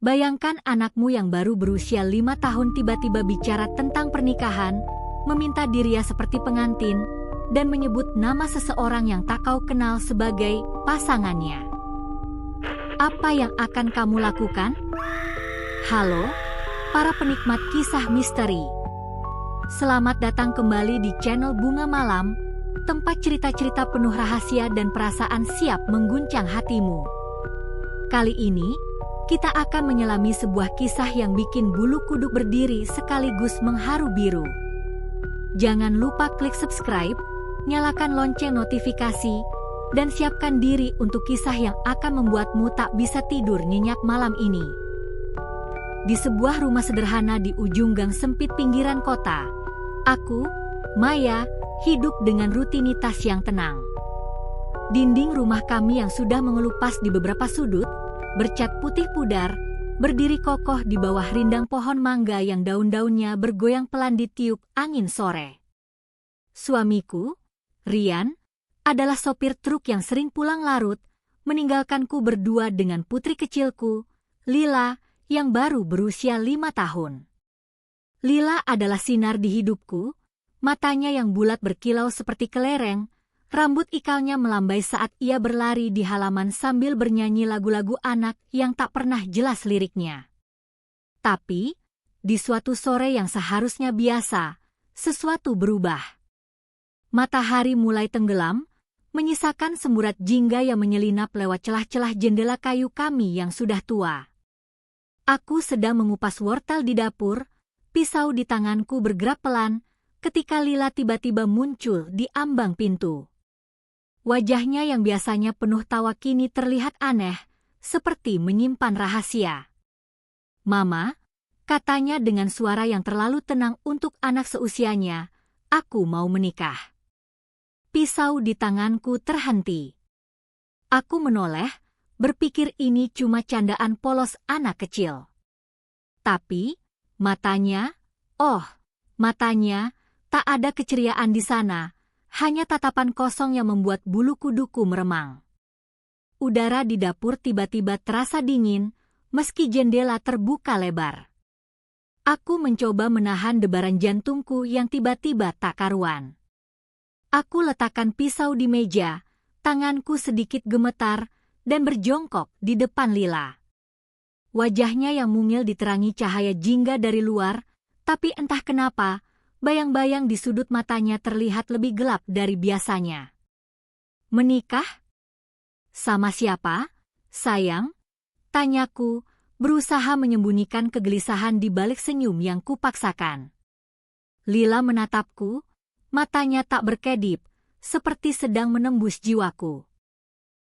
Bayangkan anakmu yang baru berusia 5 tahun tiba-tiba bicara tentang pernikahan, meminta dirinya seperti pengantin, dan menyebut nama seseorang yang tak kau kenal sebagai pasangannya. Apa yang akan kamu lakukan? Halo, para penikmat kisah misteri. Selamat datang kembali di channel Bunga Malam, tempat cerita-cerita penuh rahasia dan perasaan siap mengguncang hatimu. Kali ini, kita akan menyelami sebuah kisah yang bikin bulu kuduk berdiri sekaligus mengharu biru. Jangan lupa klik subscribe, nyalakan lonceng notifikasi, dan siapkan diri untuk kisah yang akan membuatmu tak bisa tidur nyenyak malam ini. Di sebuah rumah sederhana di ujung gang sempit pinggiran kota, aku, Maya, hidup dengan rutinitas yang tenang. Dinding rumah kami yang sudah mengelupas di beberapa sudut, bercat putih pudar, berdiri kokoh di bawah rindang pohon mangga yang daun-daunnya bergoyang pelan ditiup angin sore. Suamiku, Rian, adalah sopir truk yang sering pulang larut, meninggalkanku berdua dengan putri kecilku, Lila, yang baru berusia 5 tahun. Lila adalah sinar di hidupku, matanya yang bulat berkilau seperti kelereng, rambut ikalnya melambai saat ia berlari di halaman sambil bernyanyi lagu-lagu anak yang tak pernah jelas liriknya. Tapi, di suatu sore yang seharusnya biasa, sesuatu berubah. Matahari mulai tenggelam, menyisakan semburat jingga yang menyelinap lewat celah-celah jendela kayu kami yang sudah tua. Aku sedang mengupas wortel di dapur, pisau di tanganku bergerak pelan, ketika Lila tiba-tiba muncul di ambang pintu. Wajahnya yang biasanya penuh tawa kini terlihat aneh, seperti menyimpan rahasia. "Mama," katanya dengan suara yang terlalu tenang untuk anak seusianya, "aku mau menikah." Pisau di tanganku terhenti. Aku menoleh, berpikir ini cuma candaan polos anak kecil. Tapi, matanya, tak ada keceriaan di sana. Hanya tatapan kosong yang membuat bulu kuduku meremang. Udara di dapur tiba-tiba terasa dingin, meski jendela terbuka lebar. Aku mencoba menahan debaran jantungku yang tiba-tiba tak karuan. Aku letakkan pisau di meja, tanganku sedikit gemetar, dan berjongkok di depan Lila. Wajahnya yang mungil diterangi cahaya jingga dari luar, tapi entah kenapa, bayang-bayang di sudut matanya terlihat lebih gelap dari biasanya. "Menikah? Sama siapa, sayang?" tanyaku, berusaha menyembunyikan kegelisahan di balik senyum yang kupaksakan. Lila menatapku, matanya tak berkedip, seperti sedang menembus jiwaku.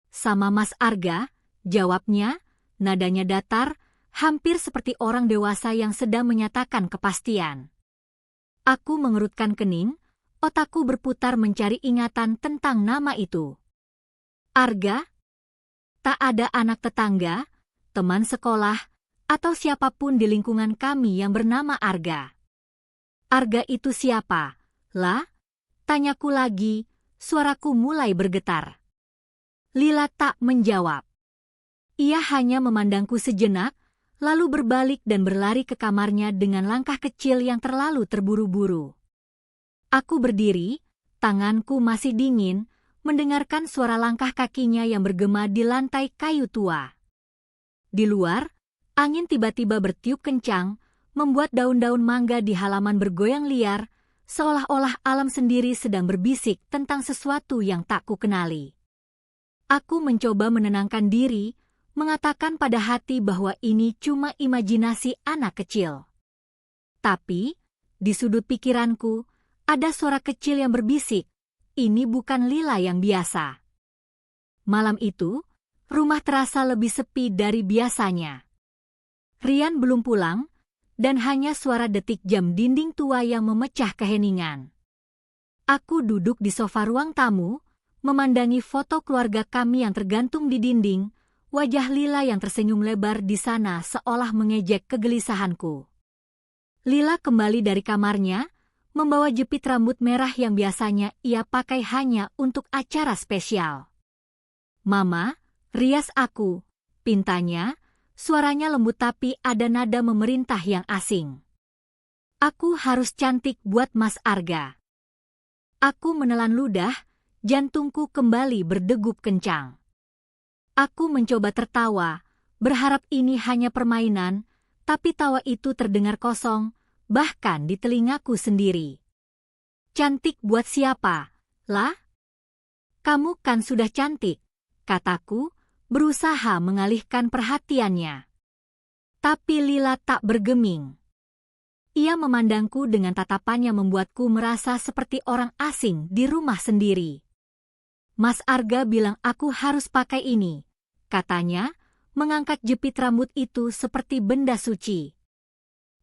"Sama Mas Arga," jawabnya, nadanya datar, hampir seperti orang dewasa yang sedang menyatakan kepastian. Aku mengerutkan kening, otakku berputar mencari ingatan tentang nama itu. Arga? Tak ada anak tetangga, teman sekolah, atau siapapun di lingkungan kami yang bernama Arga. "Arga itu siapa, lah?" tanyaku lagi, suaraku mulai bergetar. Lila tak menjawab. Ia hanya memandangku sejenak, lalu berbalik dan berlari ke kamarnya dengan langkah kecil yang terlalu terburu-buru. Aku berdiri, tanganku masih dingin, mendengarkan suara langkah kakinya yang bergema di lantai kayu tua. Di luar, angin tiba-tiba bertiup kencang, membuat daun-daun mangga di halaman bergoyang liar, seolah-olah alam sendiri sedang berbisik tentang sesuatu yang tak kukenali. Aku mencoba menenangkan diri, mengatakan pada hati bahwa ini cuma imajinasi anak kecil. Tapi, di sudut pikiranku, ada suara kecil yang berbisik, ini bukan Lila yang biasa. Malam itu, rumah terasa lebih sepi dari biasanya. Rian belum pulang, dan hanya suara detik jam dinding tua yang memecah keheningan. Aku duduk di sofa ruang tamu, memandangi foto keluarga kami yang tergantung di dinding. Wajah Lila yang tersenyum lebar di sana seolah mengejek kegelisahanku. Lila kembali dari kamarnya, membawa jepit rambut merah yang biasanya ia pakai hanya untuk acara spesial. "Mama, rias aku," pintanya, Suaranya lembut tapi ada nada memerintah yang asing. Aku harus cantik buat Mas Arga. Aku menelan ludah, jantungku kembali berdegup kencang. Aku mencoba tertawa, berharap ini hanya permainan, tapi tawa itu terdengar kosong, bahkan di telingaku sendiri. Cantik buat siapa, lah? Kamu kan sudah cantik, kataku, berusaha mengalihkan perhatiannya. Tapi Lila tak bergeming. Ia memandangku dengan tatapan yang membuatku merasa seperti orang asing di rumah sendiri. Mas Arga bilang aku harus pakai ini, katanya, mengangkat jepit rambut itu seperti benda suci.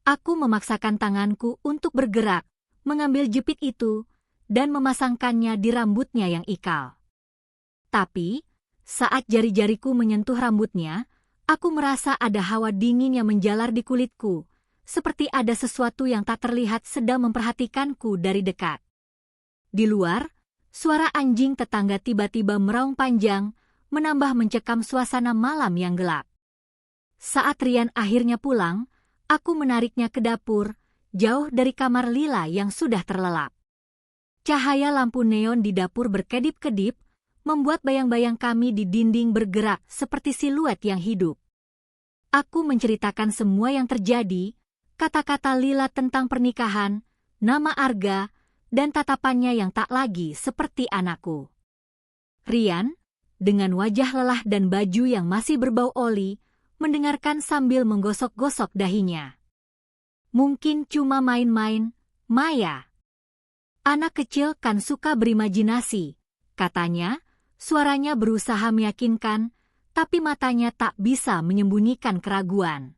Aku memaksakan tanganku untuk bergerak, mengambil jepit itu, dan memasangkannya di rambutnya yang ikal. Tapi, saat jari-jariku menyentuh rambutnya, aku merasa ada hawa dingin yang menjalar di kulitku, seperti ada sesuatu yang tak terlihat sedang memperhatikanku dari dekat. Di luar, suara anjing tetangga tiba-tiba meraung panjang, menambah mencekam suasana malam yang gelap. Saat Rian akhirnya pulang, aku menariknya ke dapur, jauh dari kamar Lila yang sudah terlelap. Cahaya lampu neon di dapur berkedip-kedip, membuat bayang-bayang kami di dinding bergerak seperti siluet yang hidup. Aku menceritakan semua yang terjadi, kata-kata Lila tentang pernikahan, nama Arga, dan tatapannya yang tak lagi seperti anakku. Rian, dengan wajah lelah dan baju yang masih berbau oli, mendengarkan sambil menggosok-gosok dahinya. Mungkin cuma main-main, Maya. Anak kecil kan suka berimajinasi, katanya, suaranya berusaha meyakinkan, tapi matanya tak bisa menyembunyikan keraguan.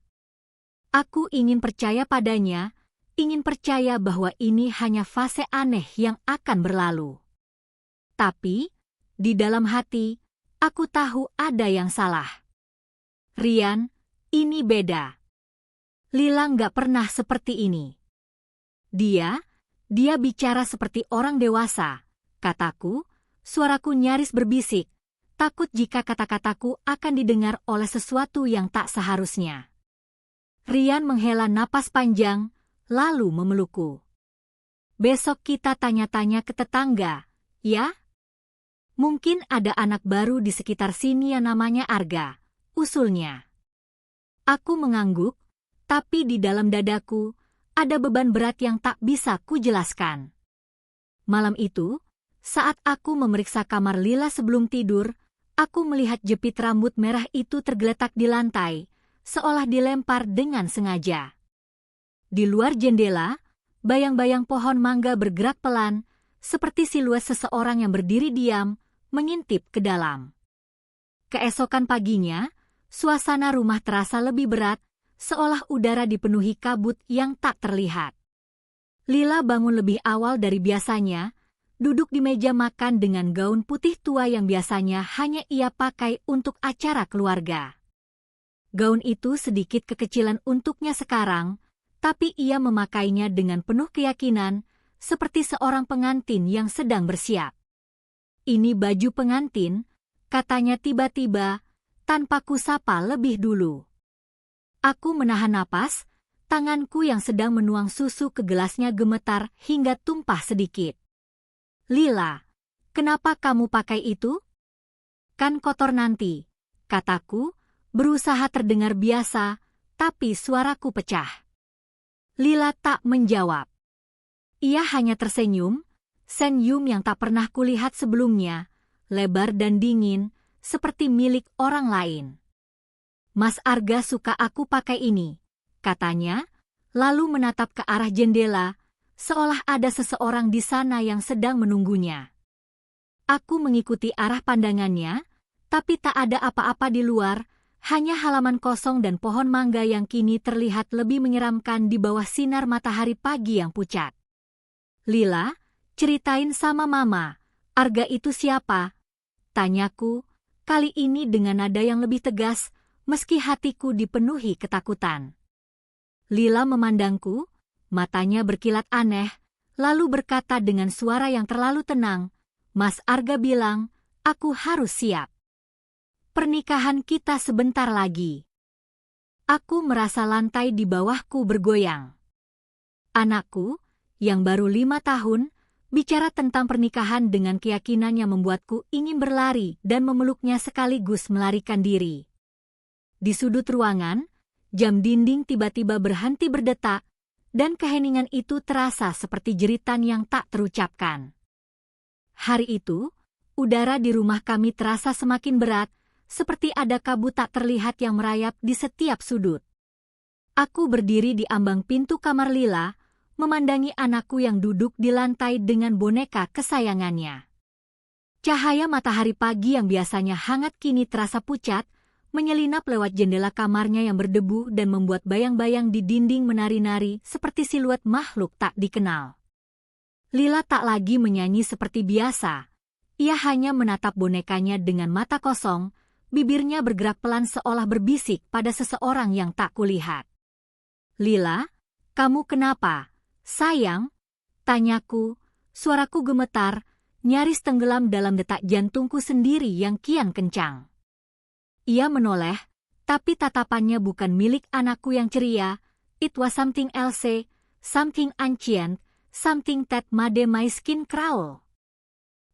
Aku ingin percaya padanya, ingin percaya bahwa ini hanya fase aneh yang akan berlalu. Tapi, di dalam hati, aku tahu ada yang salah. Rian, ini beda. Lila nggak pernah seperti ini. Dia bicara seperti orang dewasa, kataku, suaraku nyaris berbisik, takut jika kata-kataku akan didengar oleh sesuatu yang tak seharusnya. Rian menghela napas panjang, lalu memelukku. Besok kita tanya-tanya ke tetangga, ya? Mungkin ada anak baru di sekitar sini yang namanya Arga, usulnya. Aku mengangguk, tapi di dalam dadaku ada beban berat yang tak bisa kujelaskan. Malam itu, saat aku memeriksa kamar Lila sebelum tidur, aku melihat jepit rambut merah itu tergeletak di lantai, seolah dilempar dengan sengaja. Di luar jendela, bayang-bayang pohon mangga bergerak pelan, seperti siluet seseorang yang berdiri diam, mengintip ke dalam. Keesokan paginya, suasana rumah terasa lebih berat, seolah udara dipenuhi kabut yang tak terlihat. Lila bangun lebih awal dari biasanya, duduk di meja makan dengan gaun putih tua yang biasanya hanya ia pakai untuk acara keluarga. Gaun itu sedikit kekecilan untuknya sekarang, tapi ia memakainya dengan penuh keyakinan, seperti seorang pengantin yang sedang bersiap. Ini baju pengantin, katanya tiba-tiba, tanpa kusapa lebih dulu. Aku menahan napas, tanganku yang sedang menuang susu ke gelasnya gemetar hingga tumpah sedikit. Lila, kenapa kamu pakai itu? Kan kotor nanti, kataku, berusaha terdengar biasa, tapi suaraku pecah. Lila tak menjawab. Ia hanya tersenyum, senyum yang tak pernah kulihat sebelumnya, lebar dan dingin, seperti milik orang lain. Mas Arga suka aku pakai ini, katanya, lalu menatap ke arah jendela, seolah ada seseorang di sana yang sedang menunggunya. Aku mengikuti arah pandangannya, tapi tak ada apa-apa di luar, hanya halaman kosong dan pohon mangga yang kini terlihat lebih menyeramkan di bawah sinar matahari pagi yang pucat. Lila, ceritain sama Mama, Arga itu siapa? Tanyaku, kali ini dengan nada yang lebih tegas, meski hatiku dipenuhi ketakutan. Lila memandangku, matanya berkilat aneh, lalu berkata dengan suara yang terlalu tenang, Mas Arga bilang, aku harus siap. Pernikahan kita sebentar lagi. Aku merasa lantai di bawahku bergoyang. Anakku, yang baru 5 tahun, bicara tentang pernikahan dengan keyakinan yang membuatku ingin berlari dan memeluknya sekaligus melarikan diri. Di sudut ruangan, jam dinding tiba-tiba berhenti berdetak, dan keheningan itu terasa seperti jeritan yang tak terucapkan. Hari itu, udara di rumah kami terasa semakin berat, seperti ada kabut tak terlihat yang merayap di setiap sudut. Aku berdiri di ambang pintu kamar Lila, memandangi anakku yang duduk di lantai dengan boneka kesayangannya. Cahaya matahari pagi yang biasanya hangat kini terasa pucat, menyelinap lewat jendela kamarnya yang berdebu dan membuat bayang-bayang di dinding menari-nari seperti siluet makhluk tak dikenal. Lila tak lagi menyanyi seperti biasa. Ia hanya menatap bonekanya dengan mata kosong, bibirnya bergerak pelan seolah berbisik pada seseorang yang tak kulihat. "Lila, kamu kenapa, sayang?" tanyaku, suaraku gemetar, nyaris tenggelam dalam detak jantungku sendiri yang kian kencang. Ia menoleh, tapi tatapannya bukan milik anakku yang ceria. It was something else, something ancient, something that made my skin crawl.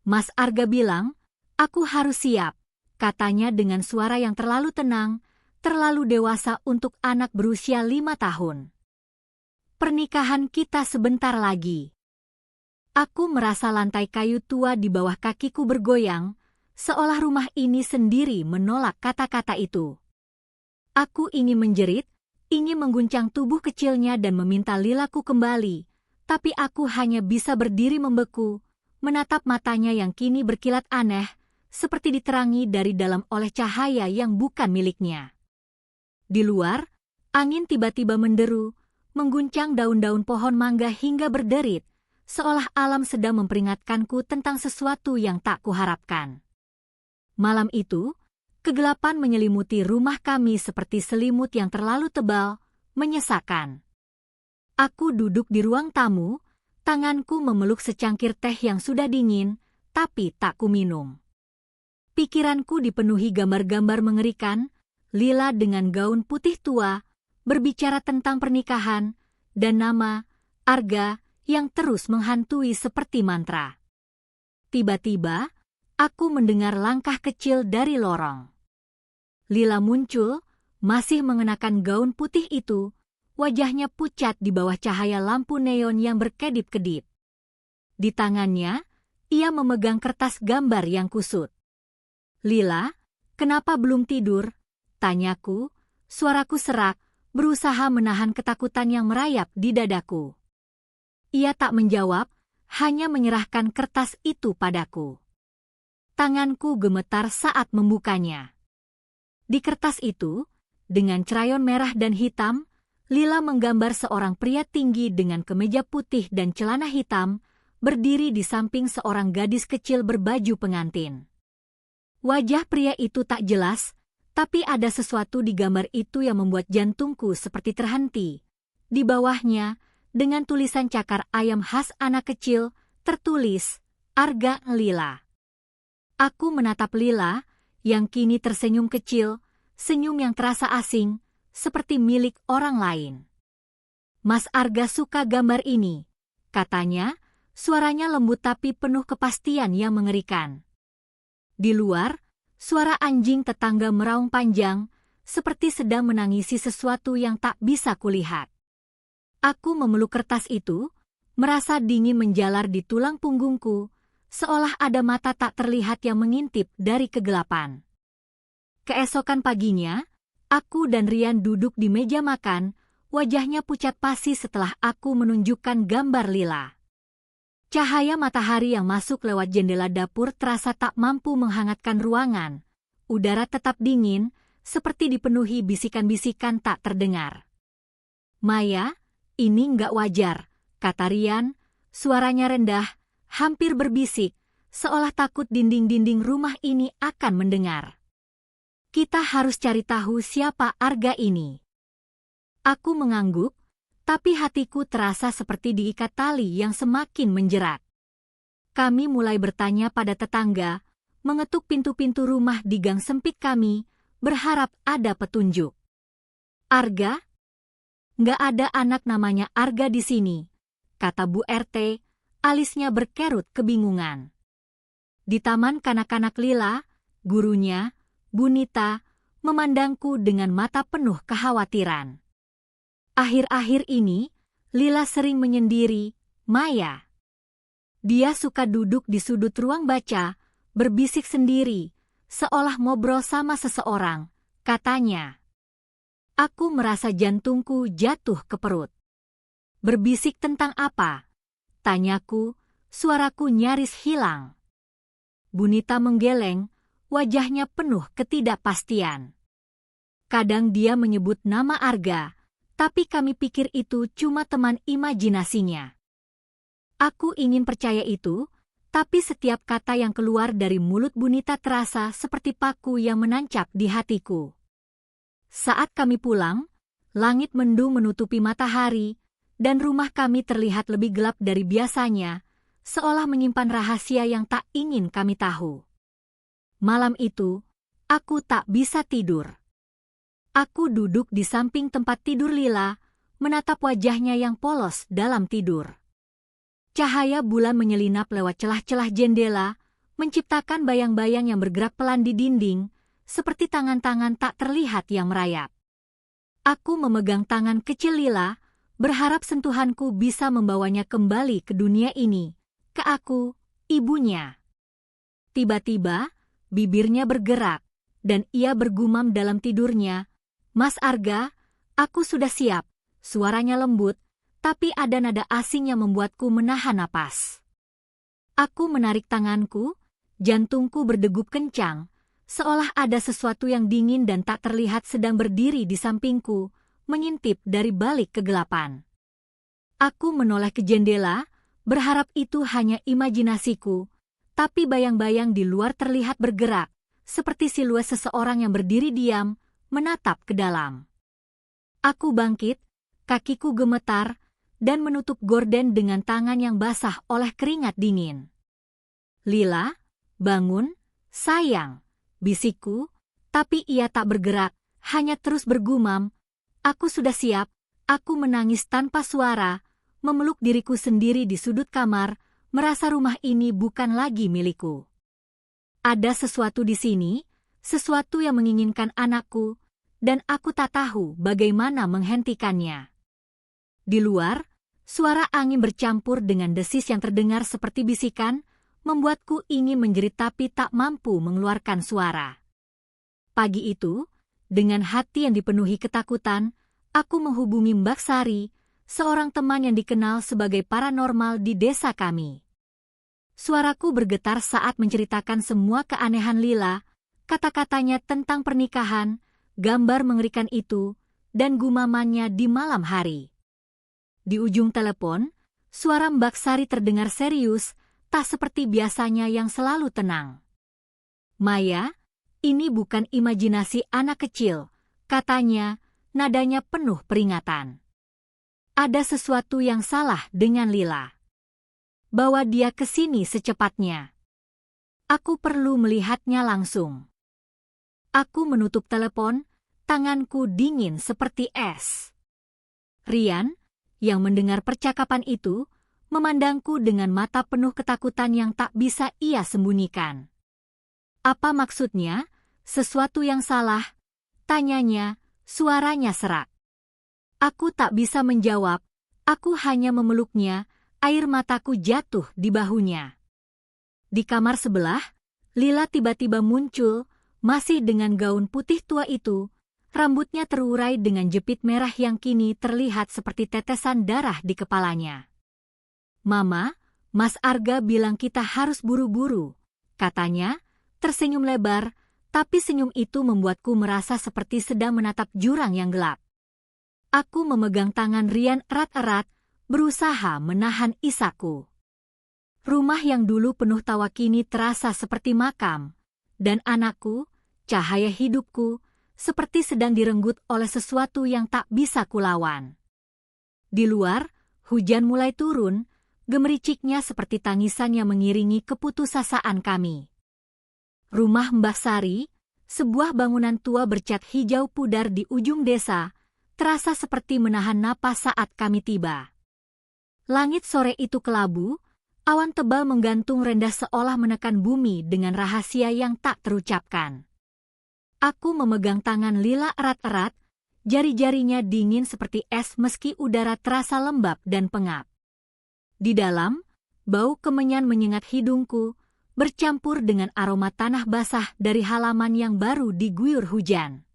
"Mas Arga bilang, aku harus siap," katanya dengan suara yang terlalu tenang, terlalu dewasa untuk anak berusia 5 tahun. "Pernikahan kita sebentar lagi." Aku merasa lantai kayu tua di bawah kakiku bergoyang, seolah rumah ini sendiri menolak kata-kata itu. Aku ingin menjerit, ingin mengguncang tubuh kecilnya dan meminta Lilaku kembali, tapi aku hanya bisa berdiri membeku, menatap matanya yang kini berkilat aneh, seperti diterangi dari dalam oleh cahaya yang bukan miliknya. Di luar, angin tiba-tiba menderu, mengguncang daun-daun pohon mangga hingga berderit, seolah alam sedang memperingatkanku tentang sesuatu yang tak kuharapkan. Malam itu, kegelapan menyelimuti rumah kami seperti selimut yang terlalu tebal, menyesakkan. Aku duduk di ruang tamu, tanganku memeluk secangkir teh yang sudah dingin, tapi tak kuminum. Pikiranku dipenuhi gambar-gambar mengerikan, Lila dengan gaun putih tua, berbicara tentang pernikahan, dan nama, Arga, yang terus menghantui seperti mantra. Tiba-tiba, aku mendengar langkah kecil dari lorong. Lila muncul, masih mengenakan gaun putih itu, wajahnya pucat di bawah cahaya lampu neon yang berkedip-kedip. Di tangannya, ia memegang kertas gambar yang kusut. "Lila, kenapa belum tidur?" tanyaku, suaraku serak, berusaha menahan ketakutan yang merayap di dadaku. Ia tak menjawab, hanya menyerahkan kertas itu padaku. Tanganku gemetar saat membukanya. Di kertas itu, dengan crayon merah dan hitam, Lila menggambar seorang pria tinggi dengan kemeja putih dan celana hitam, berdiri di samping seorang gadis kecil berbaju pengantin. Wajah pria itu tak jelas, tapi ada sesuatu di gambar itu yang membuat jantungku seperti terhenti. Di bawahnya, dengan tulisan cakar ayam khas anak kecil, tertulis, "Arga Lila." Aku menatap Lila, yang kini tersenyum kecil, senyum yang terasa asing, seperti milik orang lain. "Mas Arga suka gambar ini," katanya, suaranya lembut tapi penuh kepastian yang mengerikan. Di luar, suara anjing tetangga meraung panjang, seperti sedang menangisi sesuatu yang tak bisa kulihat. Aku memeluk kertas itu, merasa dingin menjalar di tulang punggungku, seolah ada mata tak terlihat yang mengintip dari kegelapan. Keesokan paginya, aku dan Rian duduk di meja makan, wajahnya pucat pasi setelah aku menunjukkan gambar Lila. Cahaya matahari yang masuk lewat jendela dapur terasa tak mampu menghangatkan ruangan. Udara tetap dingin, seperti dipenuhi bisikan-bisikan tak terdengar. "Maya, ini nggak wajar," kata Rian, suaranya rendah, hampir berbisik, seolah takut dinding-dinding rumah ini akan mendengar. "Kita harus cari tahu siapa Arga ini." Aku mengangguk, tapi hatiku terasa seperti diikat tali yang semakin menjerat. Kami mulai bertanya pada tetangga, mengetuk pintu-pintu rumah di gang sempit kami, berharap ada petunjuk. Arga? Nggak ada anak namanya Arga di sini, kata Bu RT, alisnya berkerut kebingungan. Di taman kanak-kanak Lila, gurunya, Bu Nita, memandangku dengan mata penuh kekhawatiran. Akhir-akhir ini, Lila sering menyendiri, Maya. Dia suka duduk di sudut ruang baca, berbisik sendiri, seolah ngobrol sama seseorang, katanya. Aku merasa jantungku jatuh ke perut. Berbisik tentang apa? Tanyaku, suaraku nyaris hilang. Bu Nita menggeleng, wajahnya penuh ketidakpastian. Kadang dia menyebut nama Arga, tapi kami pikir itu cuma teman imajinasinya. Aku ingin percaya itu, tapi setiap kata yang keluar dari mulut Bu Nita terasa seperti paku yang menancap di hatiku. Saat kami pulang, langit mendung menutupi matahari, dan rumah kami terlihat lebih gelap dari biasanya, seolah menyimpan rahasia yang tak ingin kami tahu. Malam itu, aku tak bisa tidur. Aku duduk di samping tempat tidur Lila, menatap wajahnya yang polos dalam tidur. Cahaya bulan menyelinap lewat celah-celah jendela, menciptakan bayang-bayang yang bergerak pelan di dinding, seperti tangan-tangan tak terlihat yang merayap. Aku memegang tangan kecil Lila, berharap sentuhanku bisa membawanya kembali ke dunia ini, ke aku, ibunya. Tiba-tiba, bibirnya bergerak, dan ia bergumam dalam tidurnya, Mas Arga, aku sudah siap. Suaranya lembut, tapi ada nada asing yang membuatku menahan napas. Aku menarik tanganku, jantungku berdegup kencang, seolah ada sesuatu yang dingin dan tak terlihat sedang berdiri di sampingku, mengintip dari balik kegelapan. Aku menoleh ke jendela, berharap itu hanya imajinasiku, tapi bayang-bayang di luar terlihat bergerak, seperti siluet seseorang yang berdiri diam, menatap ke dalam. Aku bangkit, kakiku gemetar, dan menutup gorden dengan tangan yang basah oleh keringat dingin. Lila, bangun, sayang. Bisikku, tapi ia tak bergerak, hanya terus bergumam, aku sudah siap. Aku menangis tanpa suara, memeluk diriku sendiri di sudut kamar, merasa rumah ini bukan lagi milikku. Ada sesuatu di sini, sesuatu yang menginginkan anakku, dan aku tak tahu bagaimana menghentikannya. Di luar, suara angin bercampur dengan desis yang terdengar seperti bisikan, membuatku ingin menjerit tapi tak mampu mengeluarkan suara. Pagi itu, dengan hati yang dipenuhi ketakutan, aku menghubungi Mbak Sari, seorang teman yang dikenal sebagai paranormal di desa kami. Suaraku bergetar saat menceritakan semua keanehan Lila, kata-katanya tentang pernikahan, gambar mengerikan itu, dan gumamannya di malam hari. Di ujung telepon, suara Mbak Sari terdengar serius, tak seperti biasanya yang selalu tenang. Maya, ini bukan imajinasi anak kecil, katanya, nadanya penuh peringatan. Ada sesuatu yang salah dengan Lila. Bawa dia ke sini secepatnya. Aku perlu melihatnya langsung. Aku menutup telepon, tanganku dingin seperti es. Rian, yang mendengar percakapan itu, memandangku dengan mata penuh ketakutan yang tak bisa ia sembunyikan. Apa maksudnya? Sesuatu yang salah? Tanyanya, suaranya serak. Aku tak bisa menjawab, aku hanya memeluknya, air mataku jatuh di bahunya. Di kamar sebelah, Lila tiba-tiba muncul, masih dengan gaun putih tua itu, rambutnya terurai dengan jepit merah yang kini terlihat seperti tetesan darah di kepalanya. Mama, Mas Arga bilang kita harus buru-buru, katanya, tersenyum lebar, tapi senyum itu membuatku merasa seperti sedang menatap jurang yang gelap. Aku memegang tangan Rian erat-erat, berusaha menahan isaku. Rumah yang dulu penuh tawa kini terasa seperti makam, dan anakku, cahaya hidupku, seperti sedang direnggut oleh sesuatu yang tak bisa kulawan. Di luar, hujan mulai turun, gemericiknya seperti tangisan yang mengiringi keputusasaan kami. Rumah Mbah Sari, sebuah bangunan tua bercat hijau pudar di ujung desa, terasa seperti menahan napas saat kami tiba. Langit sore itu kelabu, awan tebal menggantung rendah seolah menekan bumi dengan rahasia yang tak terucapkan. Aku memegang tangan Lila erat-erat, jari-jarinya dingin seperti es meski udara terasa lembab dan pengap. Di dalam, bau kemenyan menyengat hidungku, bercampur dengan aroma tanah basah dari halaman yang baru diguyur hujan.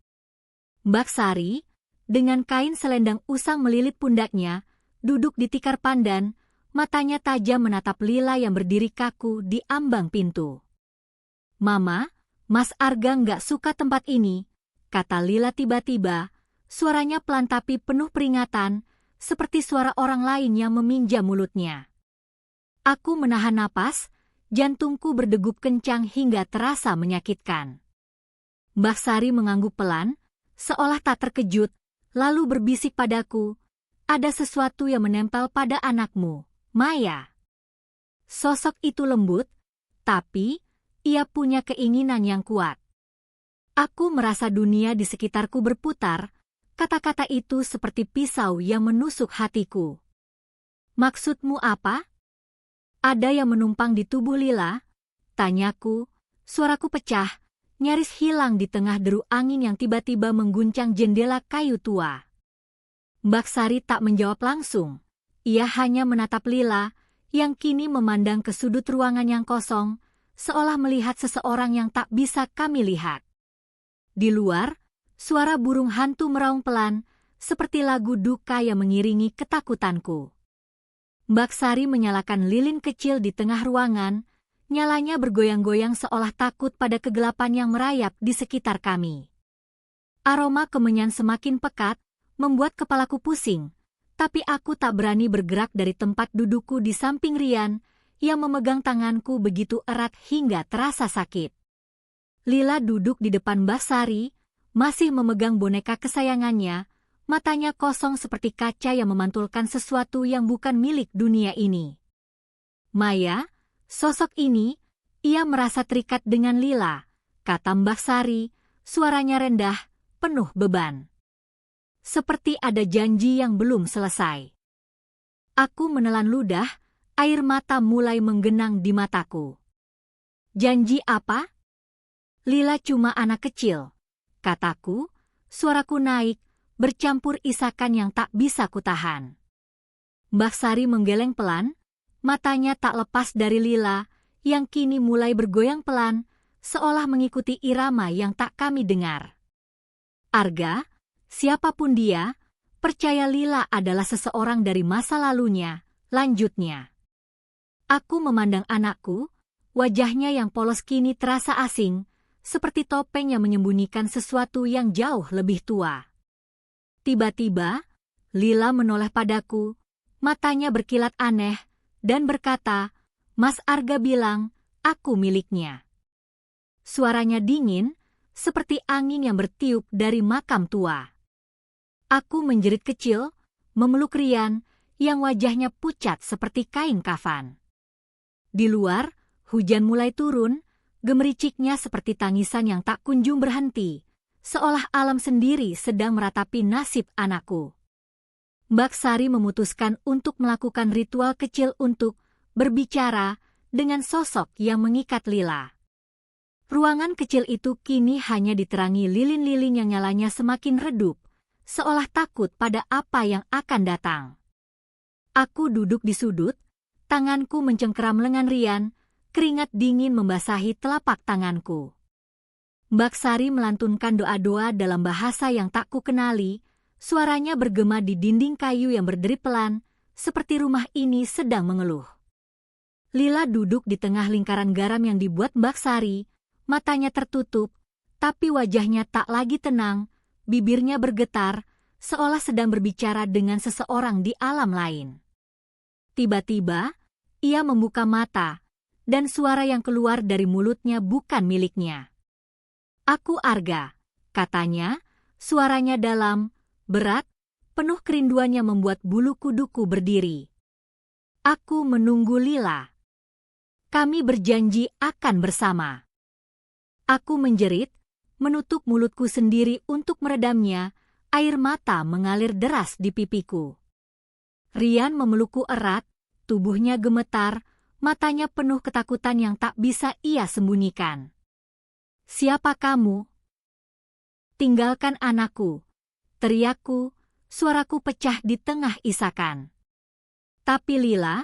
Mbak Sari, dengan kain selendang usang melilit pundaknya, duduk di tikar pandan, matanya tajam menatap Lila yang berdiri kaku di ambang pintu. "Mama, Mas Arga nggak suka tempat ini," kata Lila tiba-tiba, suaranya pelan tapi penuh peringatan, seperti suara orang lain yang meminjam mulutnya. Aku menahan napas, jantungku berdegup kencang hingga terasa menyakitkan. Mbak Sari mengangguk pelan, seolah tak terkejut, lalu berbisik padaku, "Ada sesuatu yang menempel pada anakmu, Maya." Sosok itu lembut, tapi ia punya keinginan yang kuat. Aku merasa dunia di sekitarku berputar, kata-kata itu seperti pisau yang menusuk hatiku. "Maksudmu apa?" "Ada yang menumpang di tubuh Lila?" tanyaku, suaraku pecah, nyaris hilang di tengah deru angin yang tiba-tiba mengguncang jendela kayu tua. Mbak Sari tak menjawab langsung. Ia hanya menatap Lila, yang kini memandang ke sudut ruangan yang kosong, seolah melihat seseorang yang tak bisa kami lihat. Di luar, suara burung hantu meraung pelan, seperti lagu duka yang mengiringi ketakutanku. Mbak Sari menyalakan lilin kecil di tengah ruangan, nyalanya bergoyang-goyang seolah takut pada kegelapan yang merayap di sekitar kami. Aroma kemenyan semakin pekat, membuat kepalaku pusing, tapi aku tak berani bergerak dari tempat dudukku di samping Rian, yang memegang tanganku begitu erat hingga terasa sakit. Lila duduk di depan Mbak Sari, masih memegang boneka kesayangannya, matanya kosong seperti kaca yang memantulkan sesuatu yang bukan milik dunia ini. "Maya, sosok ini, ia merasa terikat dengan Lila," kata Mbak Sari, suaranya rendah, penuh beban. Seperti ada janji yang belum selesai. Aku menelan ludah, air mata mulai menggenang di mataku. "Janji apa?" "Lila cuma anak kecil," kataku, suaraku naik, bercampur isakan yang tak bisa kutahan. Mbak Sari menggeleng pelan, matanya tak lepas dari Lila, yang kini mulai bergoyang pelan, seolah mengikuti irama yang tak kami dengar. "Arga, siapapun dia, percaya Lila adalah seseorang dari masa lalunya," lanjutnya. Aku memandang anakku, wajahnya yang polos kini terasa asing, seperti topeng yang menyembunyikan sesuatu yang jauh lebih tua. Tiba-tiba, Lila menoleh padaku, matanya berkilat aneh, dan berkata, "Mas Arga bilang, aku miliknya." Suaranya dingin, seperti angin yang bertiup dari makam tua. Aku menjerit kecil, memeluk Rian, yang wajahnya pucat seperti kain kafan. Di luar, hujan mulai turun, gemericiknya seperti tangisan yang tak kunjung berhenti, seolah alam sendiri sedang meratapi nasib anakku. Mbak Sari memutuskan untuk melakukan ritual kecil untuk berbicara dengan sosok yang mengikat Lila. Ruangan kecil itu kini hanya diterangi lilin-lilin yang nyalanya semakin redup, seolah takut pada apa yang akan datang. Aku duduk di sudut, tanganku mencengkeram lengan Rian, keringat dingin membasahi telapak tanganku. Mbak Sari melantunkan doa-doa dalam bahasa yang tak kukenali, suaranya bergema di dinding kayu yang berderi pelan, seperti rumah ini sedang mengeluh. Lila duduk di tengah lingkaran garam yang dibuat Mbak Sari, matanya tertutup, tapi wajahnya tak lagi tenang, bibirnya bergetar, seolah sedang berbicara dengan seseorang di alam lain. Tiba-tiba, ia membuka mata, dan suara yang keluar dari mulutnya bukan miliknya. "Aku Arga," katanya, suaranya dalam, berat, penuh kerinduan yang membuat bulu kuduku berdiri. "Aku menunggu Lila. Kami berjanji akan bersama." Aku menjerit, menutup mulutku sendiri untuk meredamnya, air mata mengalir deras di pipiku. Rian memelukku erat, tubuhnya gemetar, matanya penuh ketakutan yang tak bisa ia sembunyikan. "Siapa kamu?" "Tinggalkan anakku," teriakku, suaraku pecah di tengah isakan. Tapi Lila,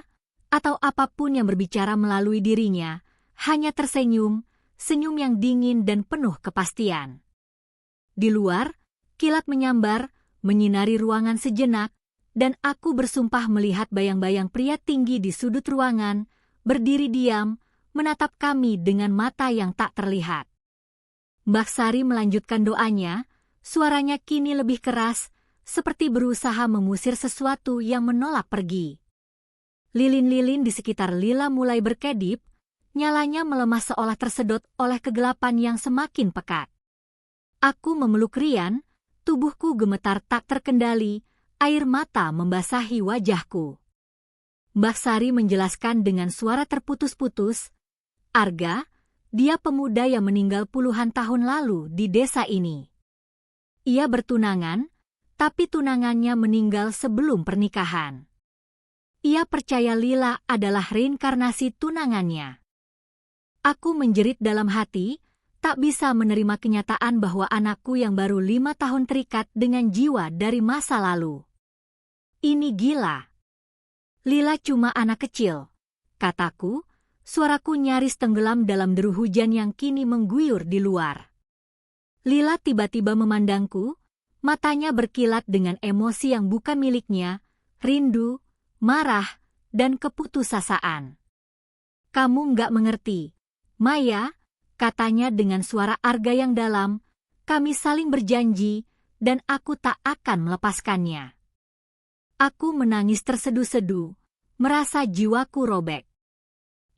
atau apapun yang berbicara melalui dirinya, hanya tersenyum, senyum yang dingin dan penuh kepastian. Di luar, kilat menyambar, menyinari ruangan sejenak, dan aku bersumpah melihat bayang-bayang pria tinggi di sudut ruangan, berdiri diam, menatap kami dengan mata yang tak terlihat. Mbak Sari melanjutkan doanya, suaranya kini lebih keras, seperti berusaha mengusir sesuatu yang menolak pergi. Lilin-lilin di sekitar Lila mulai berkedip, nyalanya melemah seolah tersedot oleh kegelapan yang semakin pekat. Aku memeluk Rian, tubuhku gemetar tak terkendali, air mata membasahi wajahku. Mbak Sari menjelaskan dengan suara terputus-putus, "Arga, dia pemuda yang meninggal puluhan tahun lalu di desa ini. Ia bertunangan, tapi tunangannya meninggal sebelum pernikahan. Ia percaya Lila adalah reinkarnasi tunangannya." Aku menjerit dalam hati, tak bisa menerima kenyataan bahwa anakku yang baru 5 tahun terikat dengan jiwa dari masa lalu. Ini gila. "Lila cuma anak kecil," kataku, suaraku nyaris tenggelam dalam deru hujan yang kini mengguyur di luar. Lila tiba-tiba memandangku, matanya berkilat dengan emosi yang bukan miliknya, rindu, marah, dan keputusasaan. "Kamu nggak mengerti, Maya," katanya dengan suara Arga yang dalam, "kami saling berjanji, dan aku tak akan melepaskannya." Aku menangis tersedu-sedu, merasa jiwaku robek.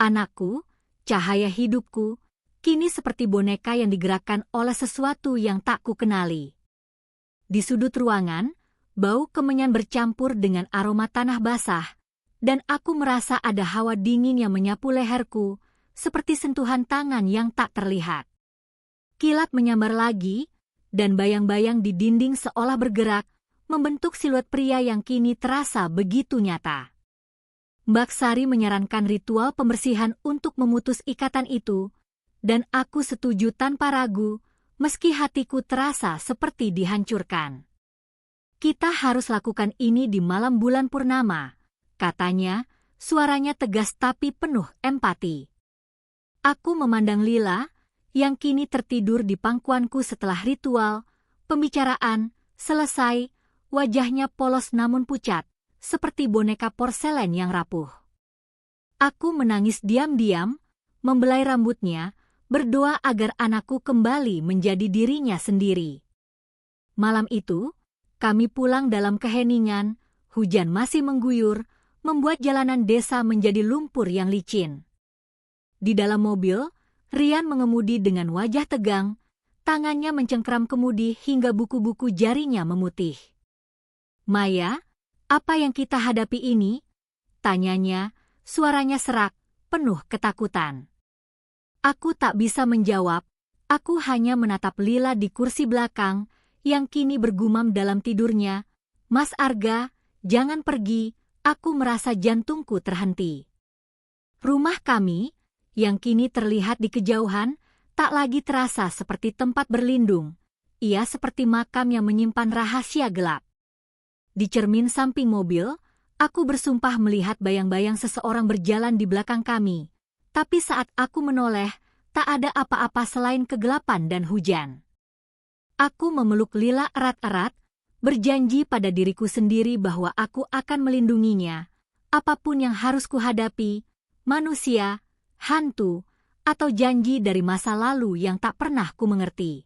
Anakku, cahaya hidupku, kini seperti boneka yang digerakkan oleh sesuatu yang tak kukenali. Di sudut ruangan, bau kemenyan bercampur dengan aroma tanah basah, dan aku merasa ada hawa dingin yang menyapu leherku, seperti sentuhan tangan yang tak terlihat. Kilat menyambar lagi, dan bayang-bayang di dinding seolah bergerak, membentuk siluet pria yang kini terasa begitu nyata. Mbak Sari menyarankan ritual pembersihan untuk memutus ikatan itu, dan aku setuju tanpa ragu, meski hatiku terasa seperti dihancurkan. "Kita harus lakukan ini di malam bulan purnama," katanya, suaranya tegas tapi penuh empati. Aku memandang Lila, yang kini tertidur di pangkuanku setelah ritual, pembicaraan, selesai, wajahnya polos namun pucat, seperti boneka porselen yang rapuh. Aku menangis diam-diam, membelai rambutnya, berdoa agar anakku kembali menjadi dirinya sendiri. Malam itu, kami pulang dalam keheningan, hujan masih mengguyur, membuat jalanan desa menjadi lumpur yang licin. Di dalam mobil, Rian mengemudi dengan wajah tegang, tangannya mencengkeram kemudi hingga buku-buku jarinya memutih. "Maya, apa yang kita hadapi ini?" tanyanya, suaranya serak, penuh ketakutan. Aku tak bisa menjawab, aku hanya menatap Lila di kursi belakang, yang kini bergumam dalam tidurnya, "Mas Arga, jangan pergi, aku merasa jantungku terhenti." Rumah kami, yang kini terlihat di kejauhan, tak lagi terasa seperti tempat berlindung. Ia seperti makam yang menyimpan rahasia gelap. Di cermin samping mobil, aku bersumpah melihat bayang-bayang seseorang berjalan di belakang kami. Tapi saat aku menoleh, tak ada apa-apa selain kegelapan dan hujan. Aku memeluk Lila erat-erat, berjanji pada diriku sendiri bahwa aku akan melindunginya, apapun yang harus kuhadapi, manusia, hantu, atau janji dari masa lalu yang tak pernah ku mengerti.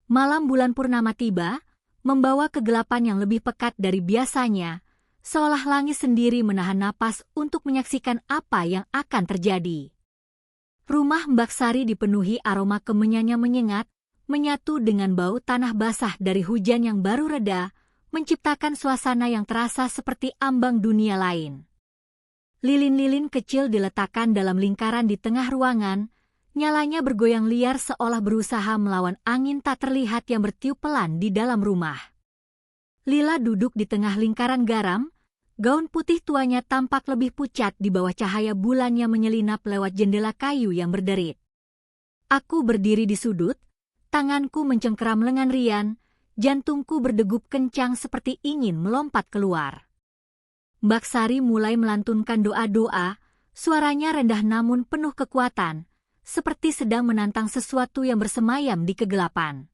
Malam bulan purnama tiba, membawa kegelapan yang lebih pekat dari biasanya, seolah langit sendiri menahan napas untuk menyaksikan apa yang akan terjadi. Rumah Mbak Sari dipenuhi aroma kemenyannya menyengat, menyatu dengan bau tanah basah dari hujan yang baru reda, menciptakan suasana yang terasa seperti ambang dunia lain. Lilin-lilin kecil diletakkan dalam lingkaran di tengah ruangan, nyalanya bergoyang liar seolah berusaha melawan angin tak terlihat yang bertiup pelan di dalam rumah. Lila duduk di tengah lingkaran garam, gaun putih tuanya tampak lebih pucat di bawah cahaya bulan yang menyelinap lewat jendela kayu yang berderit. Aku berdiri di sudut, tanganku mencengkeram lengan Rian, jantungku berdegup kencang seperti ingin melompat keluar. Mbak Sari mulai melantunkan doa-doa, suaranya rendah namun penuh kekuatan, seperti sedang menantang sesuatu yang bersemayam di kegelapan.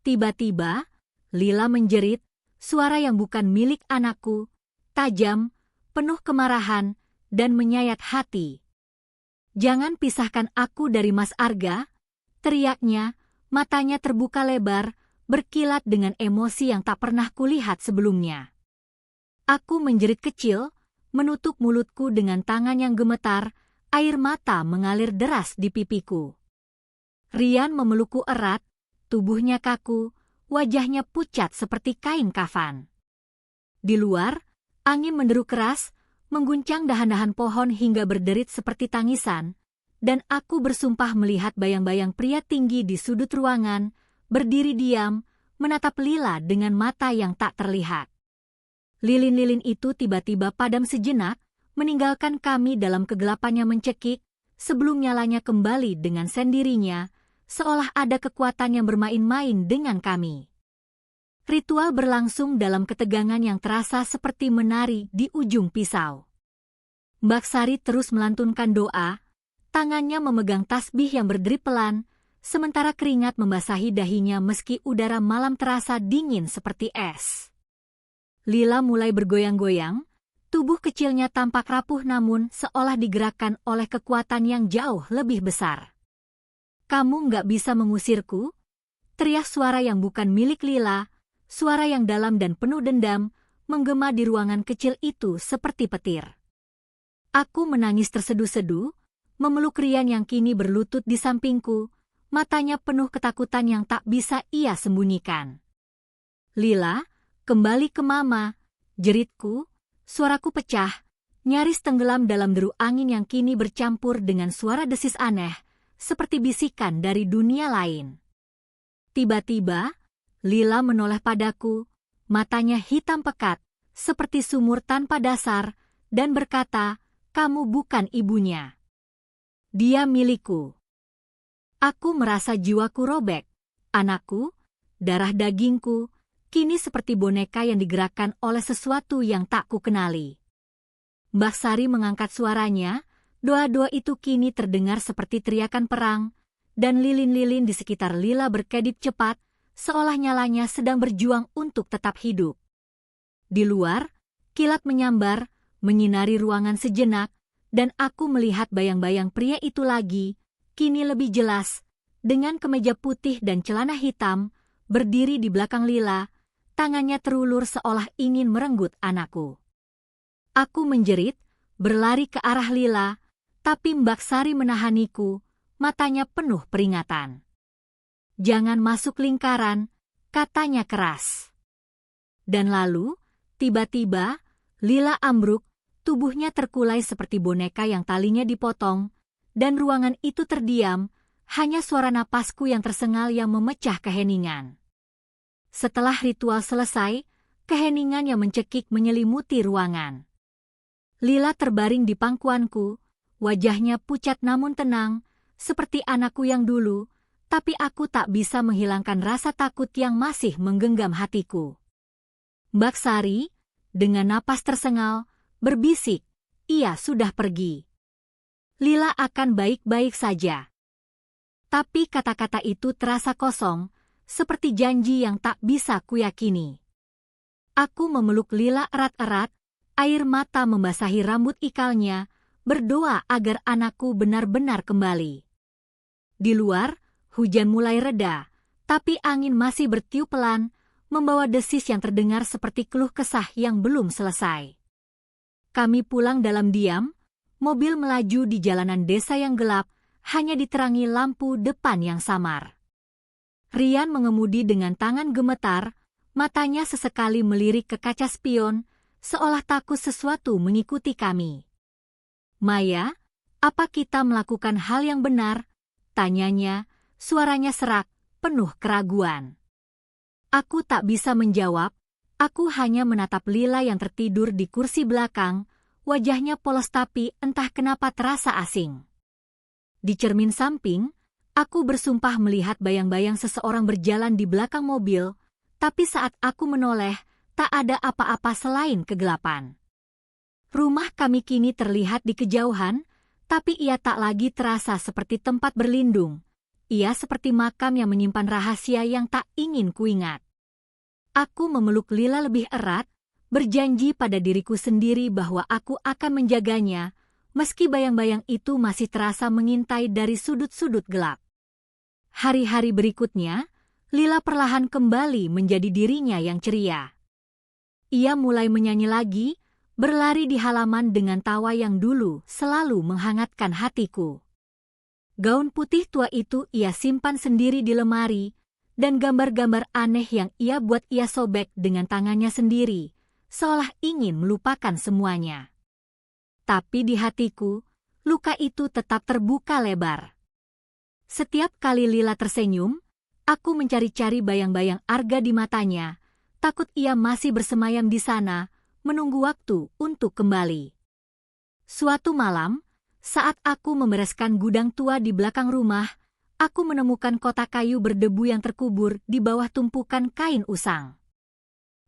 Tiba-tiba, Lila menjerit, suara yang bukan milik anakku, tajam, penuh kemarahan, dan menyayat hati. "Jangan pisahkan aku dari Mas Arga," teriaknya, matanya terbuka lebar, berkilat dengan emosi yang tak pernah kulihat sebelumnya. Aku menjerit kecil, menutup mulutku dengan tangan yang gemetar, air mata mengalir deras di pipiku. Rian memelukku erat, tubuhnya kaku, wajahnya pucat seperti kain kafan. Di luar, angin menderu keras, mengguncang dahan-dahan pohon hingga berderit seperti tangisan, dan aku bersumpah melihat bayang-bayang pria tinggi di sudut ruangan, berdiri diam, menatap Lila dengan mata yang tak terlihat. Lilin-lilin itu tiba-tiba padam sejenak, meninggalkan kami dalam kegelapan yang mencekik, sebelum nyalanya kembali dengan sendirinya, seolah ada kekuatan yang bermain-main dengan kami. Ritual berlangsung dalam ketegangan yang terasa seperti menari di ujung pisau. Mbak Sari terus melantunkan doa, tangannya memegang tasbih yang berderi pelan, sementara keringat membasahi dahinya meski udara malam terasa dingin seperti es. Lila mulai bergoyang-goyang, tubuh kecilnya tampak rapuh namun seolah digerakkan oleh kekuatan yang jauh lebih besar. "Kamu nggak bisa mengusirku?" teriak suara yang bukan milik Lila, suara yang dalam dan penuh dendam, menggema di ruangan kecil itu seperti petir. Aku menangis terseduh-seduh, memeluk Rian yang kini berlutut di sampingku, matanya penuh ketakutan yang tak bisa ia sembunyikan. "Lila, kembali ke Mama," jeritku, suaraku pecah, nyaris tenggelam dalam deru angin yang kini bercampur dengan suara desis aneh, seperti bisikan dari dunia lain. Tiba-tiba, Lila menoleh padaku, matanya hitam pekat, seperti sumur tanpa dasar, dan berkata, "Kamu bukan ibunya. Dia milikku." Aku merasa jiwaku robek, anakku, darah dagingku, kini seperti boneka yang digerakkan oleh sesuatu yang tak kukenali. Mbak Sari mengangkat suaranya, doa-doa itu kini terdengar seperti teriakan perang, dan lilin-lilin di sekitar Lila berkedip cepat, seolah nyalanya sedang berjuang untuk tetap hidup. Di luar, kilat menyambar, menyinari ruangan sejenak, dan aku melihat bayang-bayang pria itu lagi, kini lebih jelas, dengan kemeja putih dan celana hitam, berdiri di belakang Lila, tangannya terulur seolah ingin merenggut anakku. Aku menjerit, berlari ke arah Lila, tapi Mbak Sari menahaniku, matanya penuh peringatan. "Jangan masuk lingkaran," katanya keras. Dan lalu, tiba-tiba, Lila ambruk, tubuhnya terkulai seperti boneka yang talinya dipotong, dan ruangan itu terdiam, hanya suara napasku yang tersengal yang memecah keheningan. Setelah ritual selesai, keheningan yang mencekik menyelimuti ruangan. Lila terbaring di pangkuanku, wajahnya pucat namun tenang, seperti anakku yang dulu, tapi aku tak bisa menghilangkan rasa takut yang masih menggenggam hatiku. Mbak Sari, dengan napas tersengal, berbisik, "Ia sudah pergi. Lila akan baik-baik saja." Tapi kata-kata itu terasa kosong, seperti janji yang tak bisa kuyakini. Aku memeluk Lila erat-erat, air mata membasahi rambut ikalnya, berdoa agar anakku benar-benar kembali. Di luar, hujan mulai reda, tapi angin masih bertiup pelan, membawa desis yang terdengar seperti keluh kesah yang belum selesai. Kami pulang dalam diam, mobil melaju di jalanan desa yang gelap, hanya diterangi lampu depan yang samar. Rian mengemudi dengan tangan gemetar, matanya sesekali melirik ke kaca spion, seolah takut sesuatu mengikuti kami. "Maya, apa kita melakukan hal yang benar?" tanyanya, suaranya serak, penuh keraguan. Aku tak bisa menjawab, Aku hanya menatap Lila yang tertidur di kursi belakang, wajahnya polos tapi entah kenapa terasa asing. Di cermin samping, aku bersumpah melihat bayang-bayang seseorang berjalan di belakang mobil, tapi saat aku menoleh, tak ada apa-apa selain kegelapan. Rumah kami kini terlihat di kejauhan, tapi ia tak lagi terasa seperti tempat berlindung. Ia seperti makam yang menyimpan rahasia yang tak ingin kuingat. Aku memeluk Lila lebih erat, berjanji pada diriku sendiri bahwa aku akan menjaganya, meski bayang-bayang itu masih terasa mengintai dari sudut-sudut gelap. Hari-hari berikutnya, Lila perlahan kembali menjadi dirinya yang ceria. Ia mulai menyanyi lagi, berlari di halaman dengan tawa yang dulu selalu menghangatkan hatiku. Gaun putih tua itu ia simpan sendiri di lemari, dan gambar-gambar aneh yang ia buat ia sobek dengan tangannya sendiri, seolah ingin melupakan semuanya. Tapi di hatiku, luka itu tetap terbuka lebar. Setiap kali Lila tersenyum, aku mencari-cari bayang-bayang Arga di matanya, takut ia masih bersemayam di sana, menunggu waktu untuk kembali. Suatu malam, saat aku membereskan gudang tua di belakang rumah, aku menemukan kotak kayu berdebu yang terkubur di bawah tumpukan kain usang.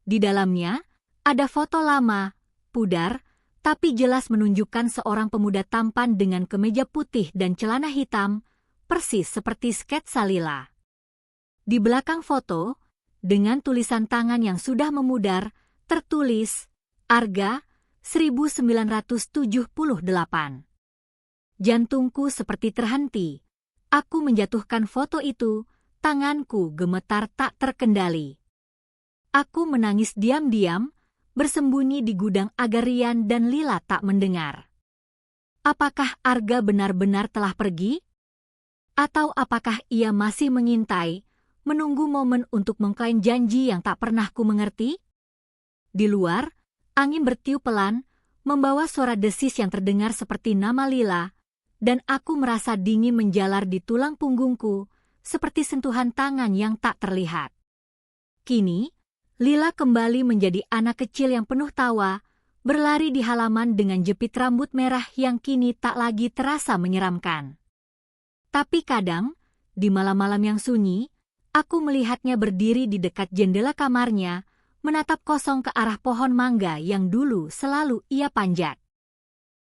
Di dalamnya, ada foto lama, pudar, tapi jelas menunjukkan seorang pemuda tampan dengan kemeja putih dan celana hitam, persis seperti sketsa Lila. Di belakang foto, dengan tulisan tangan yang sudah memudar, tertulis, Arga, 1978. Jantungku seperti terhenti. Aku menjatuhkan foto itu, tanganku gemetar tak terkendali. Aku menangis diam-diam, bersembunyi di gudang agar Rian dan Lila tak mendengar. Apakah Arga benar-benar telah pergi? Atau apakah ia masih mengintai, menunggu momen untuk mengklaim janji yang tak pernah ku mengerti? Di luar, angin bertiup pelan, membawa suara desis yang terdengar seperti nama Lila, dan aku merasa dingin menjalar di tulang punggungku, seperti sentuhan tangan yang tak terlihat. Kini, Lila kembali menjadi anak kecil yang penuh tawa, berlari di halaman dengan jepit rambut merah yang kini tak lagi terasa menyeramkan. Tapi kadang, di malam-malam yang sunyi, aku melihatnya berdiri di dekat jendela kamarnya, menatap kosong ke arah pohon mangga yang dulu selalu ia panjat.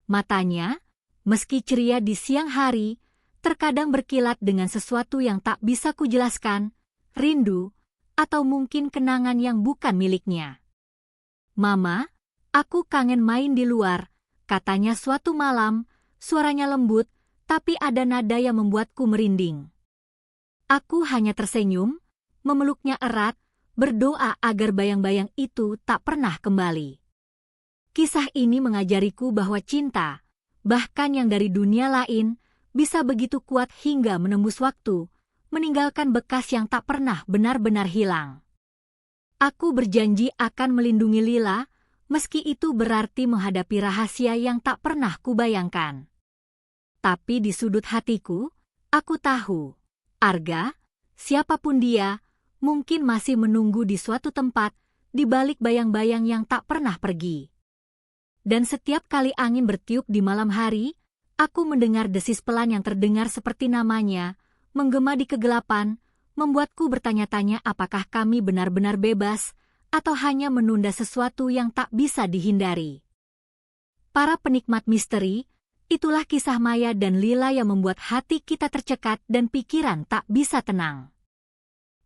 Matanya, meski ceria di siang hari, terkadang berkilat dengan sesuatu yang tak bisa kujelaskan, rindu, atau mungkin kenangan yang bukan miliknya. Mama, aku kangen main di luar, katanya suatu malam, suaranya lembut, tapi ada nada yang membuatku merinding. Aku hanya tersenyum, memeluknya erat, berdoa agar bayang-bayang itu tak pernah kembali. Kisah ini mengajariku bahwa cinta, bahkan yang dari dunia lain, bisa begitu kuat hingga menembus waktu, meninggalkan bekas yang tak pernah benar-benar hilang. Aku berjanji akan melindungi Lila, meski itu berarti menghadapi rahasia yang tak pernah kubayangkan. Tapi di sudut hatiku, aku tahu, Arga, siapapun dia, mungkin masih menunggu di suatu tempat, di balik bayang-bayang yang tak pernah pergi. Dan setiap kali angin bertiup di malam hari, aku mendengar desis pelan yang terdengar seperti namanya, menggema di kegelapan, membuatku bertanya-tanya apakah kami benar-benar bebas, atau hanya menunda sesuatu yang tak bisa dihindari. Para penikmat misteri, itulah kisah Maya dan Lila yang membuat hati kita tercekat dan pikiran tak bisa tenang.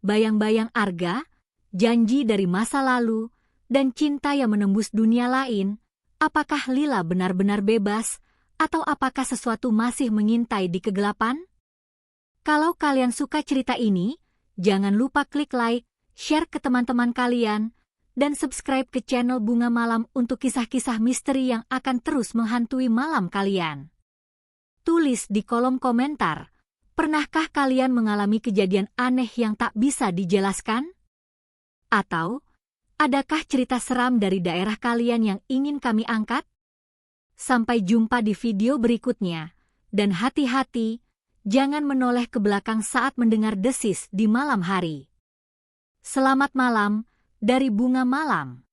Bayang-bayang Arga, janji dari masa lalu, dan cinta yang menembus dunia lain. Apakah Lila benar-benar bebas, atau apakah sesuatu masih mengintai di kegelapan? Kalau kalian suka cerita ini, jangan lupa klik like, share ke teman-teman kalian, dan subscribe ke channel Bunga Malam untuk kisah-kisah misteri yang akan terus menghantui malam kalian. Tulis di kolom komentar, pernahkah kalian mengalami kejadian aneh yang tak bisa dijelaskan? Atau, adakah cerita seram dari daerah kalian yang ingin kami angkat? Sampai jumpa di video berikutnya, dan hati-hati, jangan menoleh ke belakang saat mendengar desis di malam hari. Selamat malam, dari bunga malam.